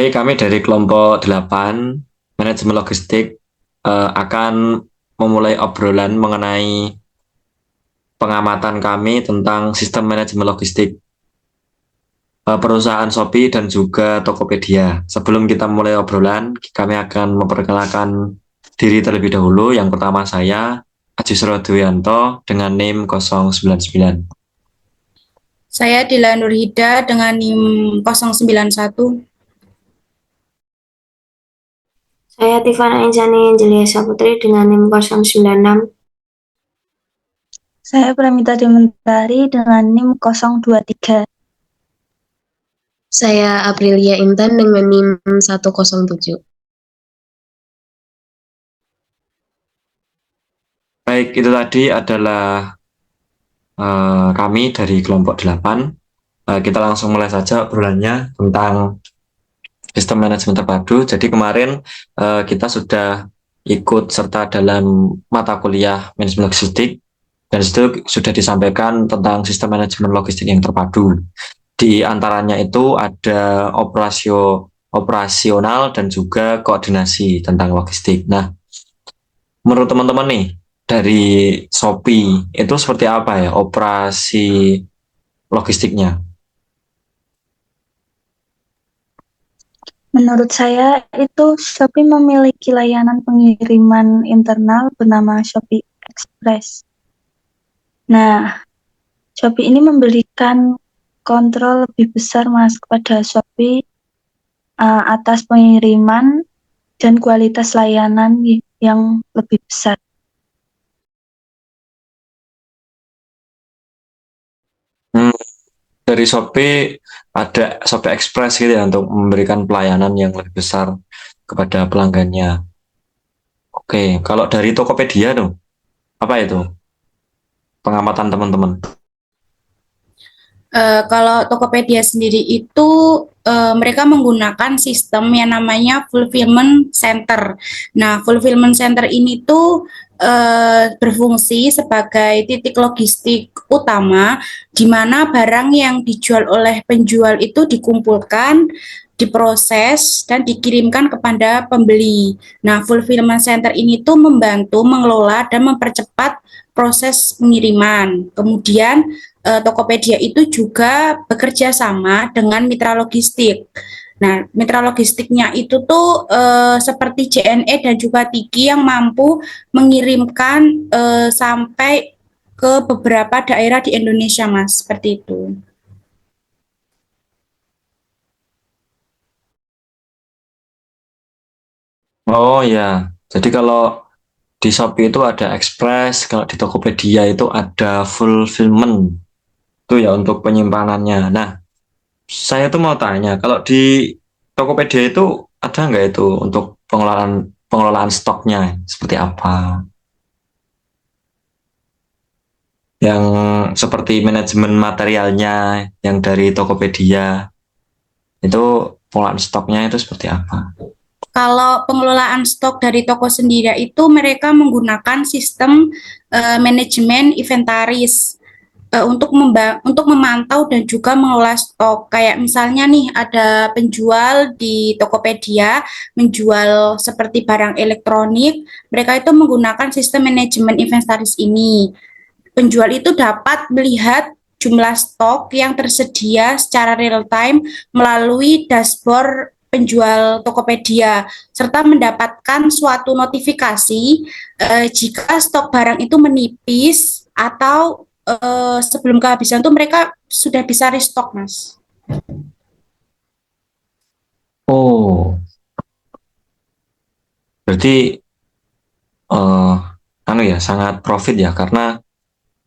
Baik, kami dari kelompok 8 manajemen logistik akan memulai obrolan mengenai pengamatan kami tentang sistem manajemen logistik perusahaan Shopee dan juga Tokopedia. Sebelum kita mulai obrolan, kami akan memperkenalkan diri terlebih dahulu. Yang pertama saya, Ajisro Dwianto dengan NIM 091. Saya Dila Nurhida dengan NIM 091. Saya Tifana Injani Angelia Saputri dengan NIM 096. Saya Pramita Dementari dengan NIM 023. Saya Aprilia Intan dengan NIM 107. Baik, itu tadi adalah kami dari kelompok 8. Kita langsung mulai saja obrolannya tentang sistem manajemen terpadu. Jadi kemarin kita sudah ikut serta dalam mata kuliah manajemen logistik dan itu sudah disampaikan tentang sistem manajemen logistik yang terpadu. Di antaranya itu ada operasional dan juga koordinasi tentang logistik. Nah, menurut teman-teman nih dari Shopee itu seperti apa ya operasi logistiknya? Menurut saya itu Shopee memiliki layanan pengiriman internal bernama Shopee Express. Nah, Shopee ini memberikan kontrol lebih besar kepada Shopee atas pengiriman dan kualitas layanan yang lebih besar. Dari Shopee ada Shopee Express gitu ya untuk memberikan pelayanan yang lebih besar kepada pelanggannya. Oke, kalau dari Tokopedia tuh, apa itu pengamatan teman-teman? Kalau Tokopedia sendiri itu mereka menggunakan sistem yang namanya fulfillment center. Nah, fulfillment center ini tuh berfungsi sebagai titik logistik utama di mana barang yang dijual oleh penjual itu dikumpulkan, diproses, dan dikirimkan kepada pembeli. Nah, fulfillment center ini tuh membantu mengelola dan mempercepat proses pengiriman. Kemudian Tokopedia itu juga bekerja sama dengan mitra logistik. Nah, mitra logistiknya itu tuh seperti JNE dan juga Tiki yang mampu mengirimkan sampai ke beberapa daerah di Indonesia, Mas, seperti itu. Oh ya, jadi kalau di Shopee itu ada Express, kalau di Tokopedia itu ada fulfillment. Itu ya untuk penyimpanannya. Nah, saya tuh mau tanya, kalau di Tokopedia itu ada nggak itu untuk pengelolaan pengelolaan stoknya seperti apa? Yang seperti manajemen materialnya yang dari Tokopedia itu pengelolaan stoknya itu seperti apa? Kalau pengelolaan stok dari toko sendiri itu mereka menggunakan sistem manajemen inventaris untuk memantau dan juga mengelola stok. Kayak misalnya nih ada penjual di Tokopedia menjual seperti barang elektronik, mereka itu menggunakan sistem manajemen inventaris ini. Penjual itu dapat melihat jumlah stok yang tersedia secara real time melalui dashboard penjual Tokopedia serta mendapatkan suatu notifikasi jika stok barang itu menipis atau sebelum kehabisan tuh mereka sudah bisa restock, Mas. Oh, berarti anu ya sangat profit ya karena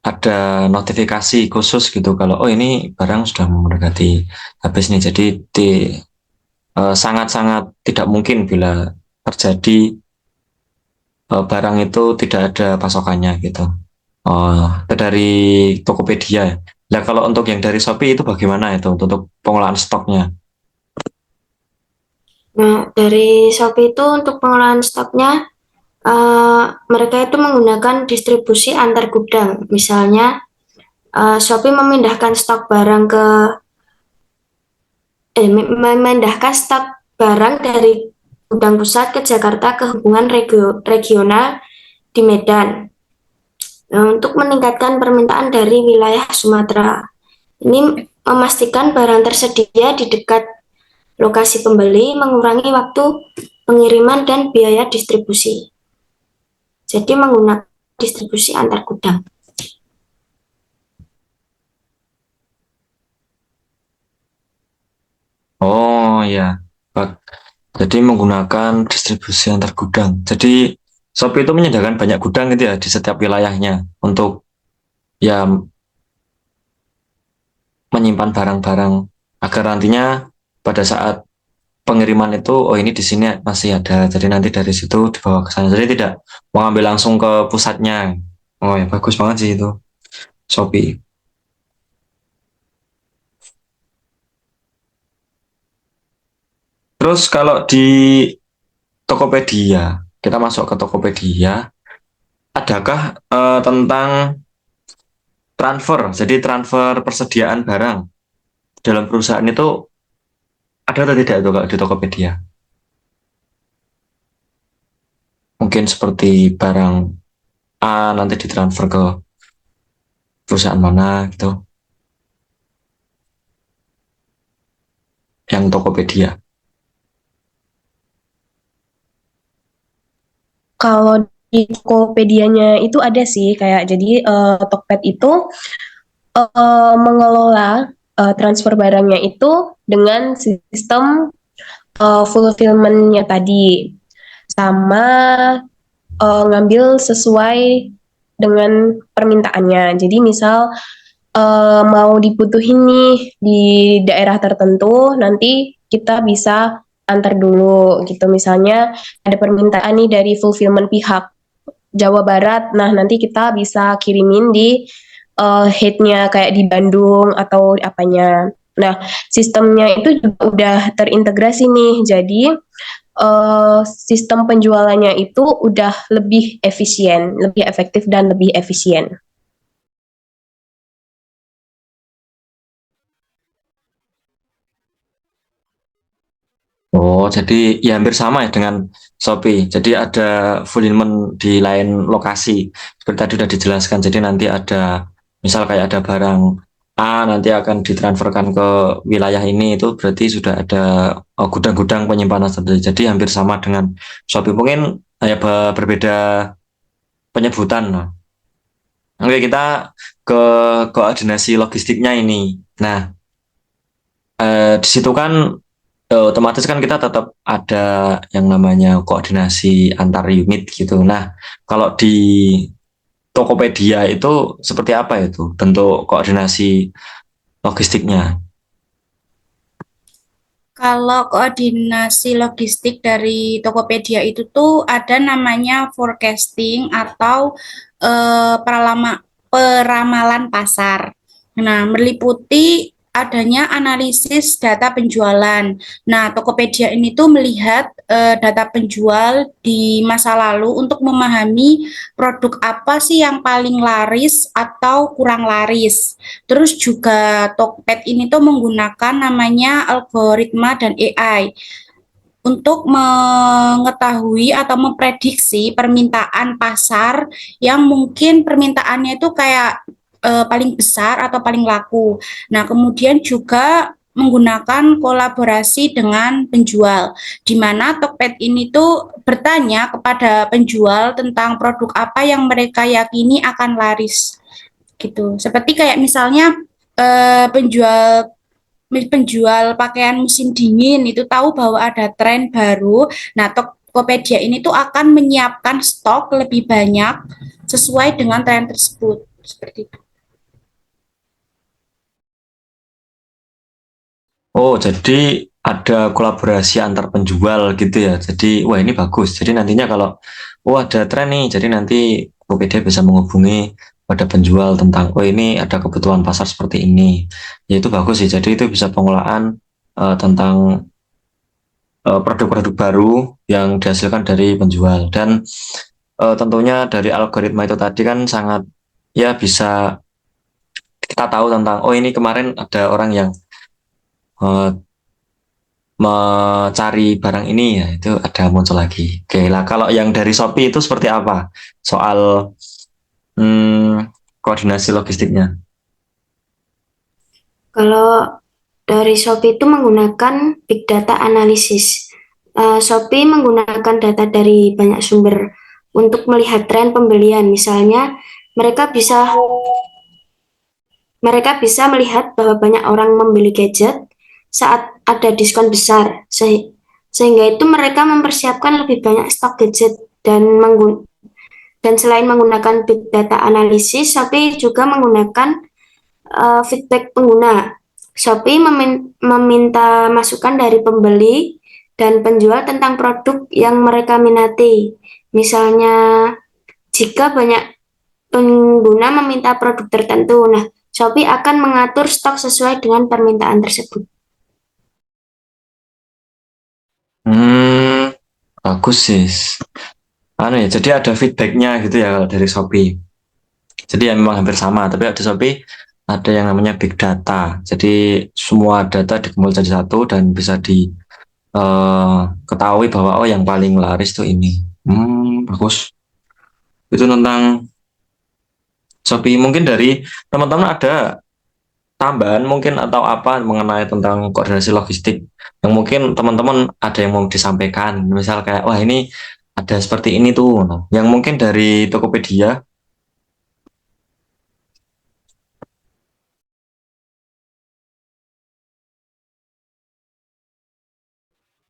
ada notifikasi khusus gitu kalau oh ini barang sudah mendekati habis nih. Jadi sangat-sangat tidak mungkin bila terjadi barang itu tidak ada pasokannya gitu. Oh, itu dari Tokopedia ya. Nah, kalau untuk yang dari Shopee itu bagaimana itu untuk pengolahan stoknya? Nah, dari Shopee itu untuk pengelolaan stoknya, mereka itu menggunakan distribusi antar gudang. Misalnya, Shopee memindahkan stok barang dari gudang pusat ke Jakarta ke hubungan regional di Medan. Nah, untuk meningkatkan permintaan dari wilayah Sumatera, ini memastikan barang tersedia di dekat lokasi pembeli, mengurangi waktu pengiriman dan biaya distribusi. Jadi menggunakan distribusi antar gudang. Oh ya, jadi menggunakan distribusi antar gudang. Jadi Shopee itu menyediakan banyak gudang gitu ya di setiap wilayahnya untuk ya menyimpan barang-barang agar nantinya pada saat pengiriman itu oh ini di sini masih ada. Jadi nanti dari situ dibawa ke sana. Jadi tidak mengambil langsung ke pusatnya. Oh ya bagus banget sih itu Shopee. Terus kalau di Tokopedia, kita masuk ke Tokopedia, adakah tentang transfer? Jadi transfer persediaan barang dalam perusahaan itu ada atau tidak itu Kak, di Tokopedia? Mungkin seperti barang A nanti ditransfer ke perusahaan mana gitu, yang Tokopedia. Kalau di Tokopedia-nya itu ada sih kayak jadi Tokped itu mengelola transfer barangnya itu dengan sistem fulfillment-nya tadi sama ngambil sesuai dengan permintaannya. Jadi misal mau dibutuhin nih di daerah tertentu, nanti kita bisa antar dulu gitu. Misalnya ada permintaan nih dari fulfillment pihak Jawa Barat, nah nanti kita bisa kirimin di headnya kayak di Bandung atau apanya. Nah, sistemnya itu juga udah terintegrasi nih, jadi sistem penjualannya itu udah lebih efisien, lebih efektif dan lebih efisien. Oh, jadi ya hampir sama ya dengan Shopee. Jadi ada fulfillment di lain lokasi. Seperti tadi sudah dijelaskan. Jadi nanti ada, misal kayak ada barang A nanti akan ditransferkan ke wilayah ini, itu berarti sudah ada gudang-gudang penyimpanan sendiri. Jadi hampir sama dengan Shopee. Mungkin ya berbeda penyebutan. Nah. Oke, kita ke koordinasi logistiknya ini. Nah, di situ kan otomatis kan kita tetap ada yang namanya koordinasi antar unit gitu. Nah, kalau di Tokopedia itu seperti apa itu bentuk koordinasi logistiknya? Kalau koordinasi logistik dari Tokopedia itu tuh ada namanya forecasting atau peramalan pasar. Nah, meliputi adanya analisis data penjualan. Nah, Tokopedia ini tuh melihat data penjual di masa lalu untuk memahami produk apa sih yang paling laris atau kurang laris. Terus juga Tokped ini tuh menggunakan namanya algoritma dan AI untuk mengetahui atau memprediksi permintaan pasar yang mungkin permintaannya itu kayak paling besar atau paling laku. Nah, kemudian juga menggunakan kolaborasi dengan penjual, di mana Tokped ini tuh bertanya kepada penjual tentang produk apa yang mereka yakini akan laris gitu. Seperti kayak misalnya penjual penjual pakaian musim dingin itu tahu bahwa ada tren baru. Nah, Tokopedia ini tuh akan menyiapkan stok lebih banyak sesuai dengan tren tersebut. Seperti itu. Oh, jadi ada kolaborasi antar penjual gitu ya. Jadi, wah ini bagus. Jadi nantinya kalau, oh ada tren nih, jadi nanti Tokopedia bisa menghubungi pada penjual tentang, oh ini ada kebutuhan pasar seperti ini. Ya itu bagus sih. Jadi itu bisa pengelolaan tentang produk-produk baru yang dihasilkan dari penjual. Dan tentunya dari algoritma itu tadi kan sangat, ya bisa kita tahu tentang, oh ini kemarin ada orang yang uh, mencari barang ini ya itu ada muncul lagi. Oke lah, kalau yang dari Shopee itu seperti apa soal koordinasi logistiknya? Kalau dari Shopee itu menggunakan big data analysis. Shopee menggunakan data dari banyak sumber untuk melihat tren pembelian. Misalnya, mereka bisa mereka bisa melihat bahwa banyak orang membeli gadget saat ada diskon besar, sehingga itu mereka mempersiapkan lebih banyak stok gadget dan selain menggunakan big data analisis, Shopee juga menggunakan feedback pengguna. Shopee meminta masukan dari pembeli dan penjual tentang produk yang mereka minati. Misalnya, jika banyak pengguna meminta produk tertentu, nah Shopee akan mengatur stok sesuai dengan permintaan tersebut. Bagus sih. Ya, jadi ada feedbacknya gitu ya kalau dari Shopee. Jadi ya memang hampir sama, tapi ada Shopee ada yang namanya big data. Jadi semua data dikumpul jadi satu dan bisa ketahui bahwa oh yang paling laris tuh ini. Bagus. Itu tentang Shopee. Mungkin dari teman-teman ada tambahan mungkin atau apa mengenai tentang koordinasi logistik yang mungkin teman-teman ada yang mau disampaikan. Misal kayak wah ini ada seperti ini tuh. Nah, yang mungkin dari Tokopedia.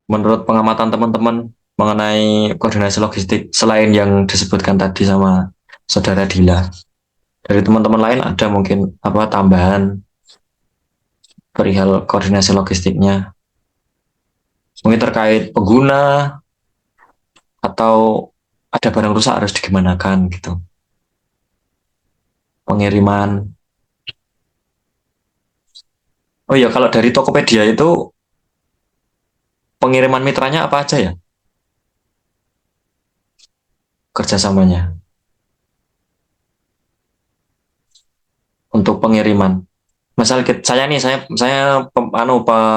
Menurut pengamatan teman-teman mengenai koordinasi logistik selain yang disebutkan tadi sama saudara Dila, dari teman-teman lain ada mungkin apa tambahan perihal koordinasi logistiknya, mungkin terkait pengguna atau ada barang rusak harus digimanakan gitu, pengiriman. Oh iya, kalau dari Tokopedia itu pengiriman mitranya apa aja ya kerjasamanya untuk pengiriman? Misal saya nih,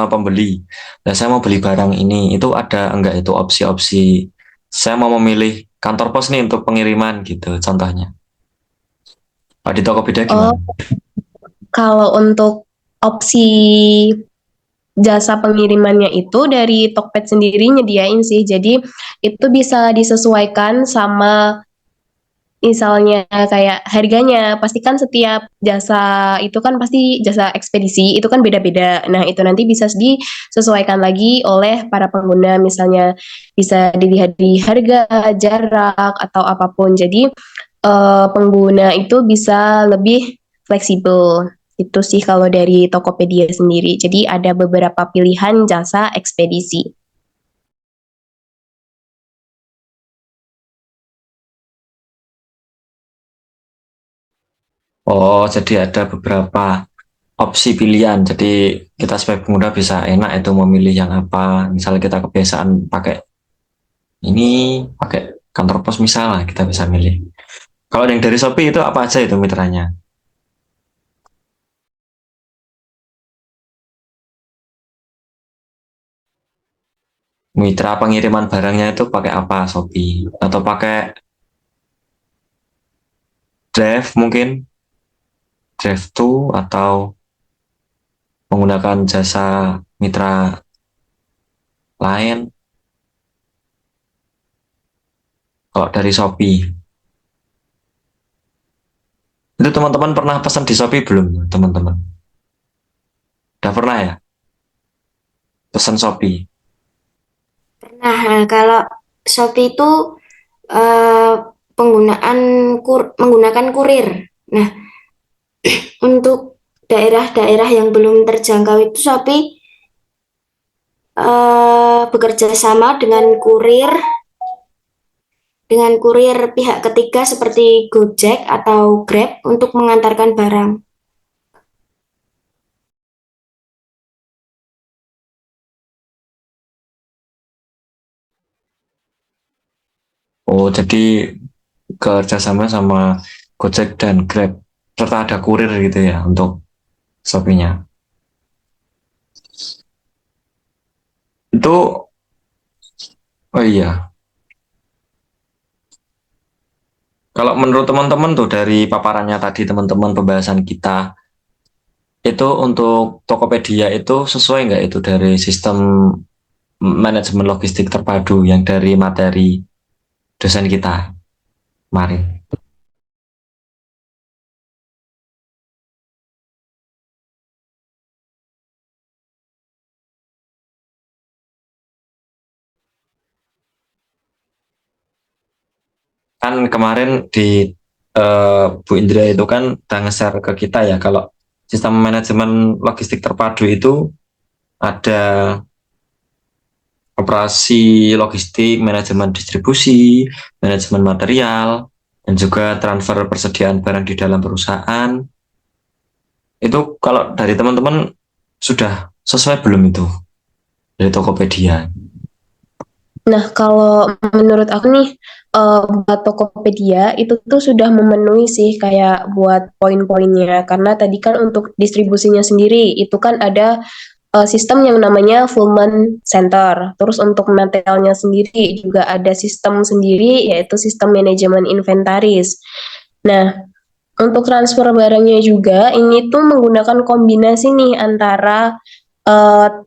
pembeli, dan saya mau beli barang ini, itu ada enggak itu opsi-opsi? Saya mau memilih kantor pos nih untuk pengiriman gitu, contohnya. Pak di Tokopedia Oh, gimana? kalau untuk opsi jasa pengirimannya itu dari Tokped sendiri nyediain sih. Jadi itu bisa disesuaikan sama misalnya kayak harganya. Pastikan setiap jasa itu kan pasti jasa ekspedisi itu kan beda-beda. Nah, itu nanti bisa disesuaikan lagi oleh para pengguna. Misalnya bisa dilihat di harga, jarak atau apapun. Jadi pengguna itu bisa lebih fleksibel. Itu sih kalau dari Tokopedia sendiri. Jadi ada beberapa pilihan jasa ekspedisi. Oh, jadi ada beberapa opsi pilihan. Jadi kita sebagai pengguna bisa enak itu memilih yang apa. Misalnya kita kebiasaan pakai ini, pakai kantor pos misalnya, kita bisa milih. Kalau yang dari Shopee itu apa aja itu mitranya? Mitra pengiriman barangnya itu pakai apa Shopee? Atau pakai Drive mungkin? Drive to atau menggunakan jasa mitra lain? Kalau dari Shopee. Itu teman-teman pernah pesan di Shopee belum, teman-teman? Udah pernah ya? Pesan Shopee. Nah, kalau Shopee itu eh, menggunakan kurir. Nah, untuk daerah-daerah yang belum terjangkau itu Shopee bekerja sama dengan kurir pihak ketiga seperti Gojek atau Grab untuk mengantarkan barang. Oh, jadi kerjasama sama Gojek dan Grab serta ada kurir gitu ya untuk Shopee-nya. itu, oh iya, kalau menurut teman-teman tuh dari paparannya tadi teman-teman pembahasan kita, itu untuk Tokopedia itu sesuai nggak itu dari sistem manajemen logistik terpadu yang dari materi dosen kita kemarin? Kan kemarin di Bu Indra itu kan udah nge-share ke kita ya kalau sistem manajemen logistik terpadu itu ada operasi logistik, manajemen distribusi, manajemen material, dan juga transfer persediaan barang di dalam perusahaan. Itu kalau dari teman-teman sudah sesuai belum itu dari Tokopedia? Nah, kalau menurut aku nih, buat Tokopedia itu tuh sudah memenuhi sih kayak buat poin-poinnya. Karena tadi kan untuk distribusinya sendiri, itu kan ada sistem yang namanya fulfillment center. Terus untuk materialnya sendiri juga ada sistem sendiri, yaitu sistem manajemen inventaris. Nah, untuk transfer barangnya juga, ini tuh menggunakan kombinasi nih antara uh,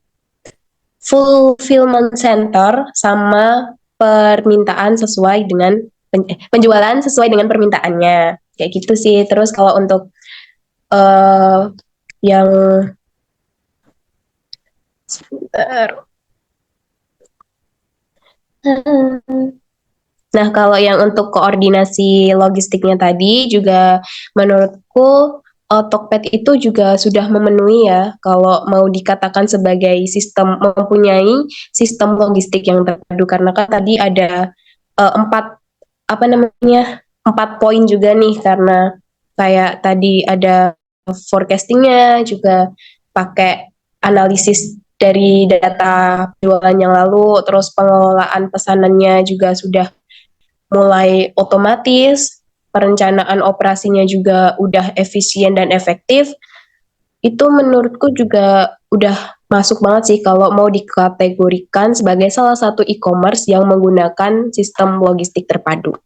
fulfillment center sama permintaan sesuai dengan penjualan sesuai dengan permintaannya kayak gitu sih. Terus kalau untuk uh, yang sebentar. Nah, kalau yang untuk koordinasi logistiknya tadi juga menurutku Tokped itu juga sudah memenuhi ya kalau mau dikatakan sebagai sistem mempunyai sistem logistik yang terpadu karena kan tadi ada empat apa namanya 4 poin juga nih karena kayak tadi ada forecastingnya juga pakai analisis dari data penjualan yang lalu terus pengelolaan pesanannya juga sudah mulai otomatis, perencanaan operasinya juga udah efisien dan efektif, itu menurutku juga udah masuk banget sih kalau mau dikategorikan sebagai salah satu e-commerce yang menggunakan sistem logistik terpadu.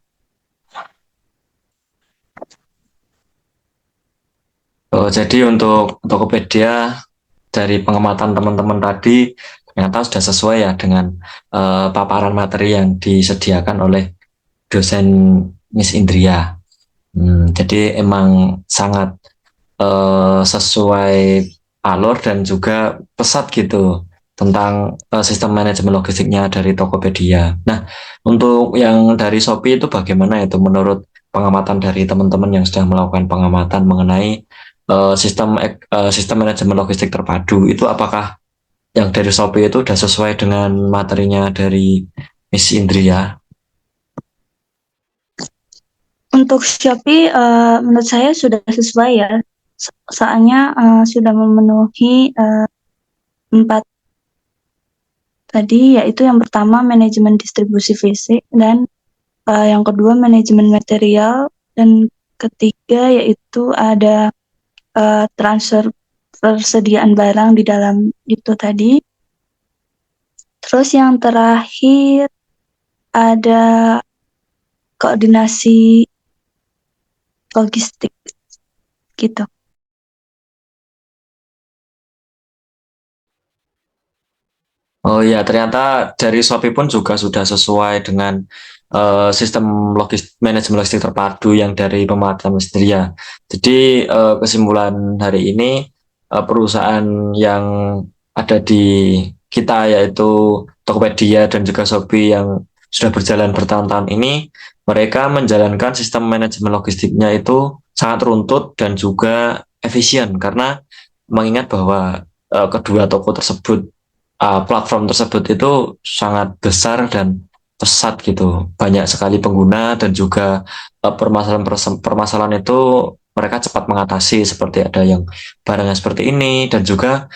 Oh, jadi untuk Tokopedia dari pengamatan teman-teman tadi ternyata sudah sesuai ya dengan paparan materi yang disediakan oleh dosen Miss Indria. Jadi emang sangat sesuai alur dan juga pesat gitu tentang sistem manajemen logistiknya dari Tokopedia. Nah, untuk yang dari Shopee itu bagaimana itu menurut pengamatan dari teman-teman yang sudah melakukan pengamatan mengenai sistem manajemen logistik terpadu itu apakah yang dari Shopee itu sudah sesuai dengan materinya dari Miss Indria? Untuk Shopee, menurut saya sudah sesuai ya. Soalnya sudah memenuhi 4 tadi, yaitu yang pertama manajemen distribusi fisik dan yang kedua manajemen material dan ketiga yaitu ada transfer persediaan barang di dalam itu tadi. Terus yang terakhir ada koordinasi logistik gitu. Oh iya, ternyata dari Shopee pun juga sudah sesuai dengan sistem manajemen logistik terpadu yang dari pemerintah Mistria. Jadi kesimpulan hari ini perusahaan yang ada di kita yaitu Tokopedia dan juga Shopee yang sudah berjalan bertahun-tahun ini, mereka menjalankan sistem manajemen logistiknya itu sangat runtut dan juga efisien karena mengingat bahwa kedua toko tersebut platform tersebut itu sangat besar dan pesat gitu, banyak sekali pengguna dan juga permasalahan itu mereka cepat mengatasi seperti ada yang barangnya seperti ini dan juga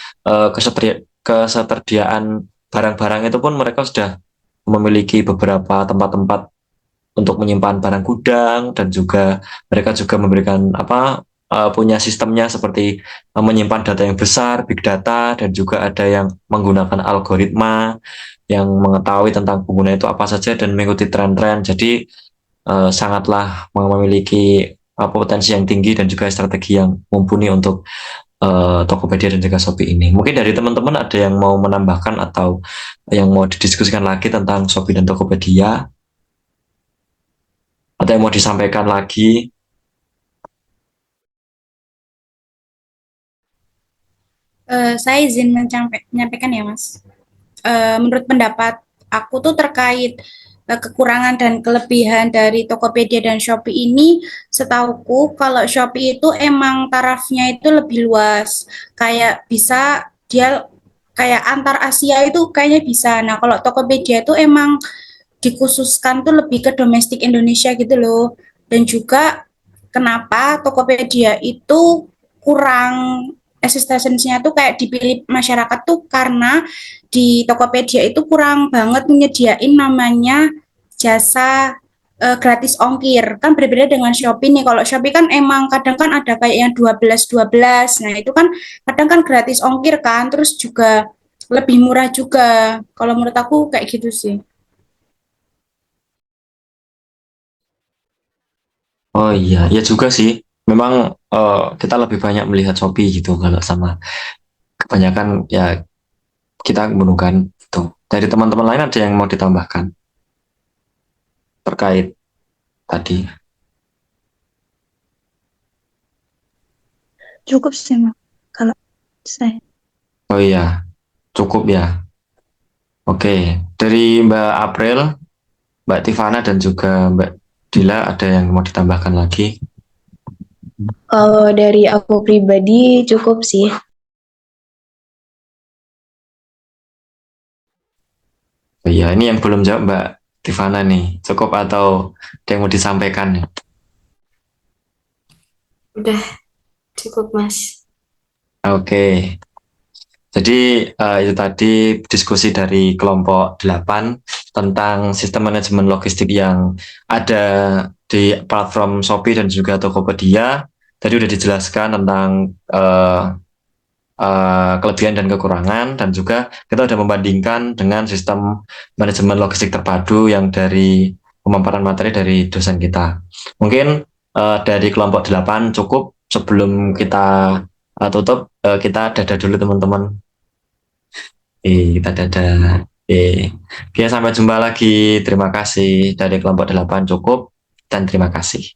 ketersediaan barang-barang itu pun mereka sudah memiliki beberapa tempat-tempat untuk menyimpan barang gudang dan juga mereka juga memberikan punya sistemnya seperti menyimpan data yang besar, big data, dan juga ada yang menggunakan algoritma yang mengetahui tentang pengguna itu apa saja dan mengikuti tren-tren. Jadi sangatlah memiliki potensi yang tinggi dan juga strategi yang mumpuni untuk Tokopedia dan juga Shopee ini. Mungkin dari teman-teman ada yang mau menambahkan atau yang mau didiskusikan lagi tentang Shopee dan Tokopedia, atau yang mau disampaikan lagi? Saya izin menyampaikan ya, Mas. Menurut pendapat aku tuh terkait kekurangan dan kelebihan dari Tokopedia dan Shopee ini, setauku kalau Shopee itu emang tarafnya itu lebih luas, kayak bisa dia kayak antar Asia itu kayaknya bisa. Nah, kalau Tokopedia itu emang dikhususkan tuh lebih ke domestik Indonesia gitu loh. Dan juga kenapa Tokopedia itu kurang eksistensinya tuh kayak dipilih masyarakat tuh karena di Tokopedia itu kurang banget menyediain namanya jasa gratis ongkir. Kan berbeda dengan Shopee nih. Kalau Shopee kan emang kadang kan ada kayak yang 12-12. Nah, itu kan kadang kan gratis ongkir kan, terus juga lebih murah juga. Kalau menurut aku kayak gitu sih. Oh iya, ya juga sih. Memang kita lebih banyak melihat Shopee gitu kalau sama kebanyakan ya kita menggunakan itu. Dari teman-teman lain ada yang mau ditambahkan terkait tadi? Cukup sih, Mak. Kalau saya. Oh iya, cukup ya. Oke, dari Mbak April, Mbak Tivana dan juga Mbak Dila ada yang mau ditambahkan lagi? Kalau dari aku pribadi cukup sih. Oh iya, ini yang belum jawab Mbak Tivana nih. Cukup atau ada yang mau disampaikan nih? Udah cukup, Mas. Oke, jadi itu tadi diskusi dari kelompok 8 tentang sistem manajemen logistik yang ada di platform Shopee dan juga Tokopedia. Tadi udah dijelaskan tentang kelebihan dan kekurangan, dan juga kita sudah membandingkan dengan sistem manajemen logistik terpadu yang dari pemaparan materi dari dosen kita. Mungkin dari kelompok 8 cukup. Sebelum kita tutup, kita dadah dulu teman-teman. Kita dadah. Oke, sampai jumpa lagi. Terima kasih. Dari kelompok 8 cukup, dan terima kasih.